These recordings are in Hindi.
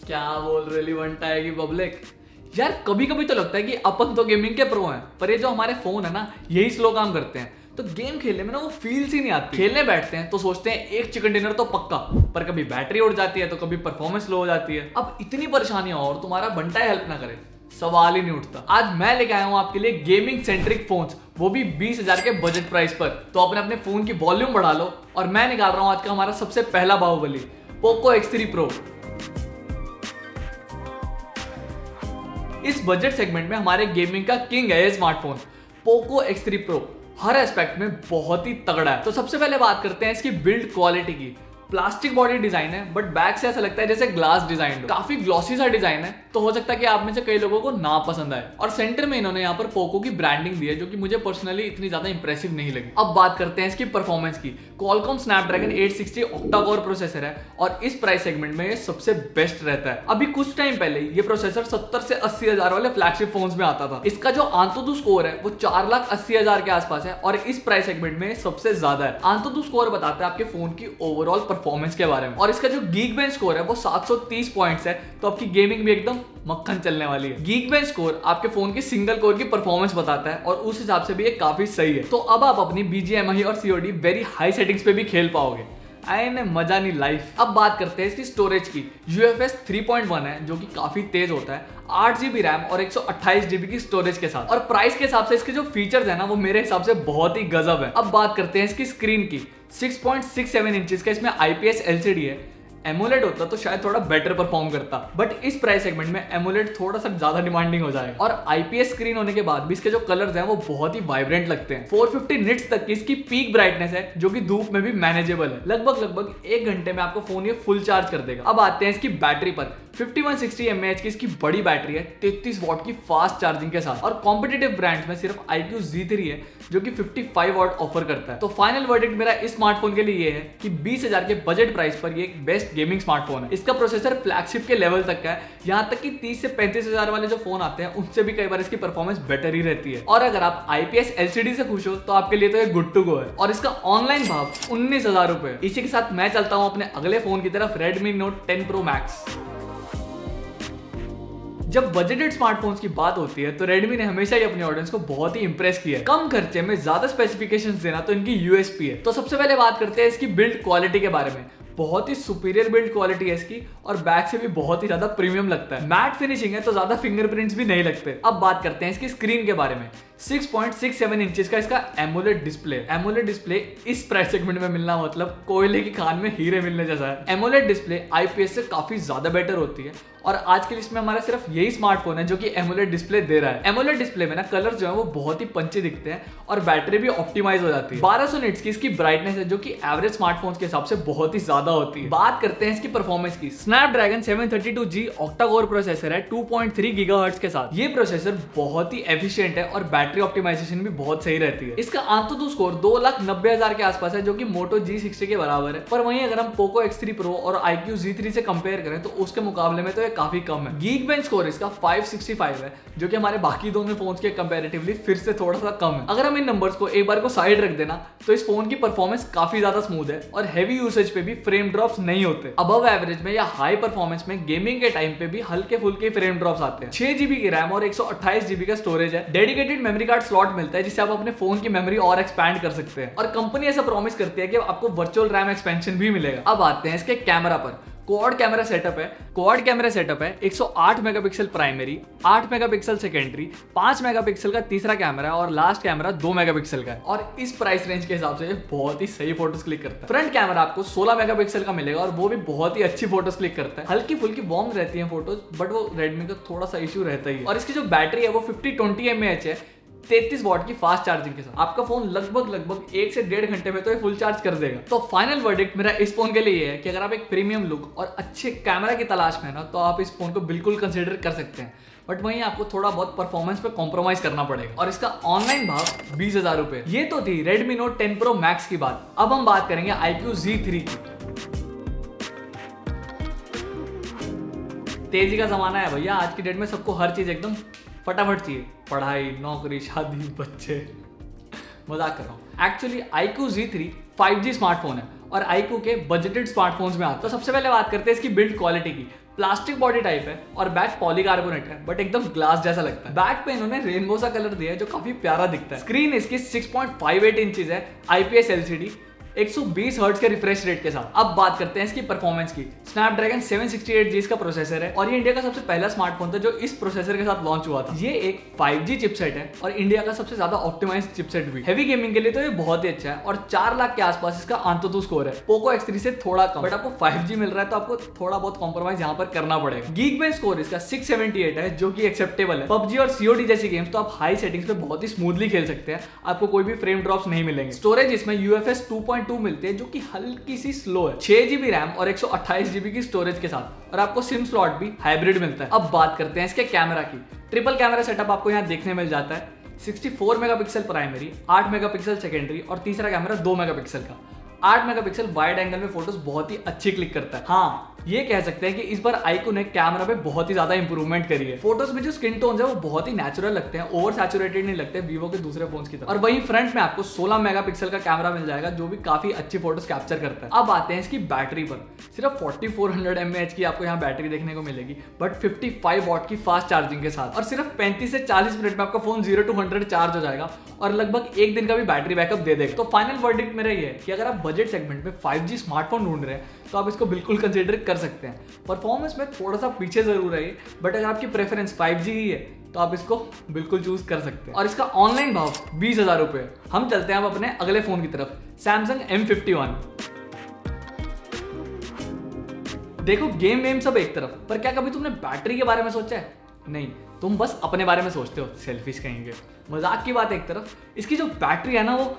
क्या बोल रही बनता है कि पब्लिक। यार कभी कभी तो लगता है कि अपन तो गेमिंग के प्रो हैं, पर ये जो हमारे फोन है ना, यही स्लो काम करते हैं। तो गेम खेलने में ना वो फील्स ही नहीं आती। खेलने बैठते हैं तो सोचते हैं एक चिकन डिनर तो पक्का, पर कभी बैटरी उड़ जाती है तो कभी परफॉर्मेंस लो हो जाती है। अब इतनी परेशानियां और तुम्हारा बंटा हेल्प ना करे, सवाल ही नहीं उठता। आज मैं लेके आया हूं आपके लिए गेमिंग सेंट्रिक फोन्स, वो भी 20,000 के बजट प्राइस पर। तो अपने फोन की वॉल्यूम बढ़ा लो और मैं निकाल रहा हूं आज का हमारा सबसे पहला बाहुबली, पोको X3 Pro। इस बजट सेगमेंट में हमारे गेमिंग का किंग है ये स्मार्टफोन पोको X3 Pro। हर एस्पेक्ट में बहुत ही तगड़ा है। तो सबसे पहले बात करते हैं इसकी बिल्ड क्वालिटी की। प्लास्टिक बॉडी डिजाइन है, बट बैक से ऐसा लगता है जैसे ग्लास डिजाइन हो। काफी ग्लॉसी सा डिजाइन है, तो हो सकता है कि आप में से कई लोगों को ना पसंद आए। और सेंटर में इन्होंने यहाँ पर पोको की ब्रांडिंग दी है, जो कि मुझे पर्सनली इतनी ज्यादा इंप्रेसिव नहीं लगी। अब बात करते हैं इसकी परफॉर्मेंस की। Qualcomm Snapdragon 860 ऑक्टा-कोर प्रोसेसर है और इस प्राइस सेगमेंट में ये सबसे बेस्ट रहता है। अभी कुछ टाइम पहले ये प्रोसेसर 70 से 80 हजार वाले फ्लैगशिप फोन्स में आता था। इसका जो AnTuTu स्कोर है वो 4,80,000 के आसपास है और इस प्राइस सेगमेंट में सबसे ज्यादा है। AnTuTu स्कोर बताता है आपके फोन की ओवरऑल परफॉर्मेंस के बारे में, और इसका जो Geekbench स्कोर है वो 730 पॉइंट्स है। तो आपकी गेमिंग भी एकदम मक्खन चलने वाली है। Geekbench स्कोर आपके फोन की सिंगल कोर की परफॉर्मेंस बताता है और उस हिसाब से भी ये काफी सही है। तो अब आप अपनी BGMI और COD वेरी हाई सेटिंग्स पे भी खेल पाओगे। आए मजा नहीं लाइफ। अब बात करते हैं इसकी स्टोरेज की। UFS 3.1 है, जो कि काफी तेज होता है। 8GB रैम और 128GB की स्टोरेज के साथ। और प्राइस के हिसाब से इसके जो फीचर्स है ना, वो मेरे हिसाब से बहुत ही गजब है। अब बात करते हैं इसकी स्क्रीन की। 6.67 इंचेस का इसमें IPS LCD है। एमोलेड होता तो शायद थोड़ा बेटर परफॉर्म करता, बट इस प्राइस सेगमेंट में एमोलेड थोड़ा सा ज्यादा डिमांडिंग हो जाएगा। और IPS स्क्रीन होने के बाद भी इसके जो कलर्स हैं वो बहुत ही वाइब्रेंट लगते हैं। 450 निट्स तक की इसकी पीक ब्राइटनेस है, जो कि धूप में भी मैनेजेबल है। लगभग 1 घंटे में आपको फोन ये फुल चार्ज कर देगा। अब आते हैं इसकी बैटरी पर। 5160 mAh की इसकी बड़ी बैटरी है, 33 वॉट की फास्ट चार्जिंग के साथ। और कॉम्पिटिटिव ब्रांड्स में सिर्फ iQOO Z3 है, जो कि 55 वॉट ऑफर करता है। तो फाइनल वर्डिक्ट मेरा इस स्मार्टफोन के लिए ये है कि 20,000 के बजट प्राइस पर ये एक बेस्ट गेमिंग स्मार्टफोन है। इसका प्रोसेसर फ्लैगशिप के लेवल तक का है, यहाँ तक कि 30 से 35,000 वाले जो फोन आते हैं उनसे भी कई बार इसकी परफॉर्मेंस बेटर ही रहती है। और अगर आप IPS LCD से खुश हो तो आपके लिए तो ये गुड टू गो है। और इसका ऑनलाइन भाव 19,000 रुपए। इसी के साथ मैं चलता हूँ अपने अगले फोन की तरफ, Redmi Note 10 Pro Max। जब बजटेड स्मार्टफोन्स की बात होती है तो Redmi ने हमेशा ही अपने ऑडियंस को बहुत ही इंप्रेस किया है। कम खर्चे में ज्यादा स्पेसिफिकेशंस देना तो इनकी USP है। तो सबसे पहले बात करते हैं इसकी बिल्ड क्वालिटी के बारे में। बहुत ही सुपीरियर बिल्ड क्वालिटी है इसकी, और बैक से भी बहुत ही ज्यादा प्रीमियम लगता है। मैट फिनिशिंग है तो ज्यादा फिंगरप्रिंट्स भी नहीं लगते। अब बात करते हैं इसकी स्क्रीन के बारे में। 6.67 इंचेस का इसका एमोलेड डिस्प्ले। एमोलेड डिस्प्ले इस प्राइस सेगमेंट में मिलना मतलब कोयले की खान में हीरे मिलने जैसा है। एमोलेड डिस्प्ले IPS से काफी ज्यादा बेटर होती है, और आज के लिस्ट में हमारा सिर्फ यही स्मार्टफोन है जो कि एमोलेड डिस्प्ले दे रहा है। एमोलेड डिस्प्ले में ना कलर जो है वो बहुत ही पंची दिखते हैं और बैटरी भी ऑप्टिमाइज हो जाती है। 1200 निट्स की इसकी ब्राइटनेस है, जो कि एवरेज स्मार्टफोन्स के हिसाब से बहुत ही ज्यादा होती है। बात करते हैं इसकी परफॉर्मेंस की। Snapdragon 732G ऑक्टा-कोर प्रोसेसर है 2.3 GHz के साथ। ये प्रोसेसर बहुत ही एफिशिएंट है और बैटरी ऑप्टिमाइजेशन भी बहुत सही रहती है। इसका AnTuTu स्कोर 2,90,000 के आसपास है, जो कि Moto G60 के बराबर है। पर वहीं अगर हम पोको X3 Pro और iQOO Z3 से कंपेयर करें तो उसके मुकाबले में तो ये काफी कम है। Geekbench स्कोर इसका 565 है, जो कि हमारे बाकी दोनों फोन्स के कंपैरेटिवली फिर से थोड़ा सा कम है। अगर हम इन नंबर्स को एक बार को साइड रख देना तो इस फोन की परफॉर्मेंस काफी ज्यादा स्मूथ है और हेवी यूसेज पे भी फ्रेम ड्रॉप्स नहीं होते। अबव एवरेज में या हाई परफॉर्मेंस में गेमिंग के टाइम पे भी हल्के फुल्के फ्रेम ड्रॉप्स आते हैं। 6GB की रैम और 128GB का स्टोरेज है। डेडिकेटेड मेमोरी कार्ड स्लॉट मिलता है, जिससे आप अपने फोन की मेमोरी और एक्सपैंड कर सकते हैं। और कंपनी ऐसा प्रॉमिस करती है कि आपको वर्चुअल रैम एक्सपेंशन भी मिलेगा। अब आते हैं इसके कैमरा पर। क्वाड कैमरा सेटअप है 108 megapixel primary, 8 megapixel secondary, 5 megapixel का तीसरा कैमरा और लास्ट कैमरा 2 मेगापिक्सल का है। और इस प्राइस रेंज के हिसाब से बहुत ही सही फोटोज क्लिक करता है। फ्रंट कैमरा आपको 16 मेगापिक्सल का मिलेगा और वो भी बहुत ही अच्छी फोटोज क्लिक करता है। हल्की फुल्की वार्म रहती है फोटोज, बट वो Redmi का थोड़ा सा इशू रहता ही है। और इसकी जो बैटरी है वो 5020 mAh है, 33 वॉट की फास्ट चार्जिंग के साथ। आपका फोन लगभग 1 से 1.5 घंटे में तो ये फुल चार्ज कर देगा। तो फाइनल वर्डिक्ट मेरा इस फोन के लिए है कि अगर आप एक प्रीमियम लुक और अच्छे कैमरा की तलाश में है ना, तो आप इस फोन को बिल्कुल कंसिडर कर सकते हैं। बट वहीं आपको थोड़ा बहुत परफॉर्मेंस पे कॉम्प्रोमाइज करना पड़ेगा। और इसका ऑनलाइन भाव 20,000 रुपए। ये तो थी Redmi Note 10 Pro Max की बात। अब हम बात करेंगे iQOO Z3 की। तेजी का जमाना है भैया, आज की डेट में सबको हर चीज एकदम फटाफट चाहिए। पढ़ाई, नौकरी, शादी, बच्चे, मजाक कर रहा हूँ। Actually iQOO Z3 5G smartphone है और iQOO के बजटेड स्मार्टफोन्स में आता है। तो सबसे पहले बात करते हैं इसकी बिल्ड क्वालिटी की। प्लास्टिक बॉडी टाइप है और बैक पॉलीकार्बोनेट है, बट एकदम ग्लास जैसा लगता है। बैक पे इन्होंने रेनबो सा कलर दिया है जो काफी प्यारा दिखता है। स्क्रीन इसकी 6.58 इंचेस है, IPS LCD, 120 हर्ट्ज के रिफ्रेश रेट के साथ। अब बात करते हैं इसकी परफॉर्मेंस की। स्नैपड्रैगन 768G इसका प्रोसेसर है और ये इंडिया का सबसे पहला स्मार्टफोन था जो इस प्रोसेसर के साथ लॉन्च हुआ था। ये एक 5G चिपसेट है और इंडिया का सबसे ज्यादा ऑप्टिमाइज्ड चिपसेट भी। हेवी गेमिंग के लिए तो ये बहुत ही अच्छा है और 4 लाख के आसपास इसका AnTuTu स्कोर है। पोको X3 से थोड़ा कम, बट आपको 5G मिल रहा है तो आपको थोड़ा बहुत कॉम्प्रोमाइज यहाँ पर करना पड़ेगा। Geekbench स्कोर इसका 678 है जो कि एक्सेप्टेबल है। PUBG और COD जैसी गेम्स तो आप हाई सेटिंग्स पे बहुत ही स्मूथली खेल सकते हैं, आपको कोई भी फ्रेम ड्रॉप्स नहीं मिलेंगे। स्टोरेज इसमें UFS 2.2 मिलती है जो कि हल्की सी स्लो है। 6GB रैम और 128GB की स्टोरेज के साथ, और आपको सिम स्लॉट भी हाइब्रिड मिलता है। अब बात करते हैं इसके कैमरा की। ट्रिपल कैमरा सेटअप आपको यहाँ देखने मिल जाता है। 64 मेगापिक्सल प्राइमरी, 8 मेगापिक्सल सेकेंडरी और तीसरा कैमरा 2 मेगापिक्सल का। 8 मेगापिक्सल वाइड एंगल में फोटोज बहुत ही अच्छी क्लिक करता है। हाँ, ये कह सकते हैं कि इस बार iQOO ने कैमरा पे बहुत ही ज्यादा इंप्रूवमेंट करी है। फोटोज में जो स्किन टोन्स है वो बहुत ही नेचुरल लगते हैं, ओवर सैचुरेटेड नहीं लगते वीवो के दूसरे फोन्स की तरह। और वहीं फ्रंट में आपको 16 मेगापिक्सल का कैमरा मिल जाएगा जो भी काफी अच्छी फोटोज कैप्चर करता है। अब आते हैं इसकी बैटरी पर। सिर्फ 4400 mAh की आपको यहाँ बैटरी देखने को मिलेगी, बट 55 वॉट की फास्ट चार्जिंग के साथ। और सिर्फ 35 से 40 मिनट में आपका फोन 0 to 100 चार्ज हो जाएगा और लगभग एक दिन का भी बैटरी बैकअप दे देगा। तो फाइनल वर्डिक्ट मेरा ये है कि अगर आप बजट सेगमेंट में 5G स्मार्टफोन ढूंढ रहे हैं तो आप इसको बिल्कुल कंसिडर कर सकते हैं। परफॉर्मेंस में थोड़ा सा पीछे जरूर है, बट अगर आपकी प्रेफरेंस 5G ही है तो आप इसको बिल्कुल चूज कर सकते हैं। और इसका ऑनलाइन भाव 20,000 रुपए। हम चलते हैं अब अपने अगले फोन की तरफ, Samsung M51। देखो, गेम सब एक तरफ, पर क्या कभी तुमने बैटरी के बारे में सोचा है? नहीं, तुम बस अपने बारे में सोचते हो, सेल्फिश कहेंगे। मजाक की बात एक तरफ, इसकी जो बैटरी है ना वो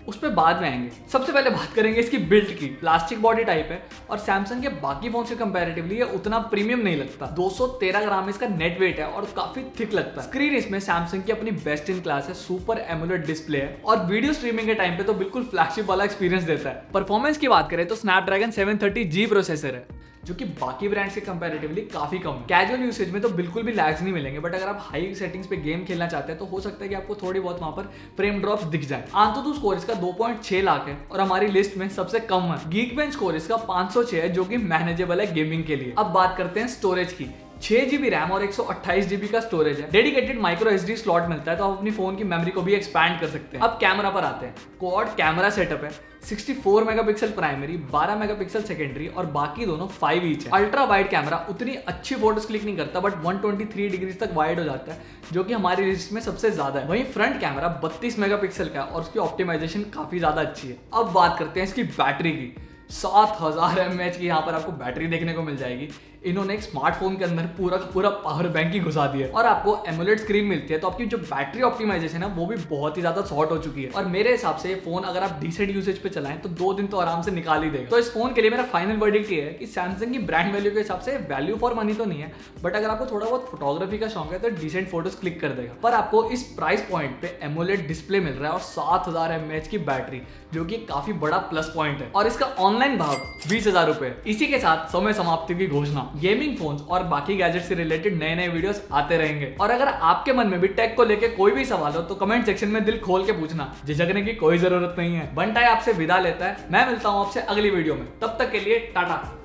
उस पर बाद में आएंगे। सबसे पहले बात करेंगे इसकी बिल्ड की। प्लास्टिक बॉडी टाइप है और सैमसंग के बाकी फोन से कंपैरेटिवली ये उतना प्रीमियम नहीं लगता। 213 ग्राम इसका नेट वेट है और काफी थिक लगता है। स्क्रीन इसमें सैमसंग की अपनी बेस्ट इन क्लास है, सुपर एमोलेड डिस्प्ले है और वीडियो स्ट्रीमिंग के टाइम पे तो बिल्कुल फ्लैगशिप वाला एक्सपीरियंस देता है। परफॉर्मेंस की बात करें तो स्नैपड्रैगन 730G प्रोसेसर है जो कि बाकी ब्रांड्स के कंपैरेटिवली काफी कम है। कैजुअल यूसेज में तो बिल्कुल भी लैग्स नहीं मिलेंगे, बट अगर आप हाई सेटिंग्स पे गेम खेलना चाहते हैं तो हो सकता है कि आपको थोड़ी बहुत वहां पर फ्रेम ड्रॉप्स दिख जाए। AnTuTu स्कोर इसका 2.6 लाख है और हमारी लिस्ट में सबसे कम है। Geekbench स्कोर इसका 506 है जो कि मैनेजेबल है गेमिंग के लिए। अब बात करते हैं स्टोरेज की। 6GB रैम और 128GB का स्टोरेज है। डेडिकेटेड माइक्रो SD स्लॉट मिलता है तो आप अपनी फोन की मेमोरी को भी एक्सपैंड कर सकते हैं। अब कैमरा पर आते हैं। क्वाड कैमरा सेटअप है, 64 मेगापिक्सल प्राइमरी, 12 मेगापिक्सल सेकेंडरी और बाकी दोनों 5 ईच है। अल्ट्रा वाइड कैमरा उतनी अच्छी फोटोज क्लिक नहीं करता, बट 123 डिग्री तक वाइड हो जाता है जो कि हमारी लिस्ट में सबसे ज्यादा है। वहीं फ्रंट कैमरा 32 मेगापिक्सल का और उसकी ऑप्टिमाइजेशन काफी ज्यादा अच्छी है। अब बात करते हैं इसकी बैटरी की। 7000 mAh की यहाँ पर आपको बैटरी देखने को मिल जाएगी। इन्होंने एक स्मार्टफोन के अंदर पूरा का पूरा पावर बैंक ही घुसा दिया है और आपको एमोलेड स्क्रीन मिलती है तो आपकी जो बैटरी ऑप्टिमाइजेशन है वो भी बहुत ही ज्यादा शॉर्ट हो चुकी है। और मेरे हिसाब से ये फोन अगर आप डिसेंट यूसेज पे चलाएं तो 2 दिन तो आराम से निकाल ही देगा। तो इस फोन के लिए मेरा फाइनल वर्डिक्ट ये है कि सैमसंग की ब्रांड वैल्यू के हिसाब से वैल्यू फॉर मनी तो नहीं है, बट अगर आपको थोड़ा बहुत फोटोग्राफी का शौक है तो डिसेंट फोटोज क्लिक कर देगा। पर आपको इस प्राइस पॉइंट पे एमोलेड डिस्प्ले मिल रहा है और 7000 mAh की बैटरी जो कि काफी बड़ा प्लस पॉइंट है। और इसका ऑनलाइन भाव 20,000 रुपए। इसी के साथ समय समाप्ति की घोषणा। गेमिंग फोन्स और बाकी गैजेट से रिलेटेड नए नए वीडियोस आते रहेंगे। और अगर आपके मन में भी टेक को लेके कोई भी सवाल हो तो कमेंट सेक्शन में दिल खोल के पूछना, झिझकने की कोई जरूरत नहीं है। बंटाई आपसे विदा लेता है, मैं मिलता हूं आपसे अगली वीडियो में। तब तक के लिए टाटा।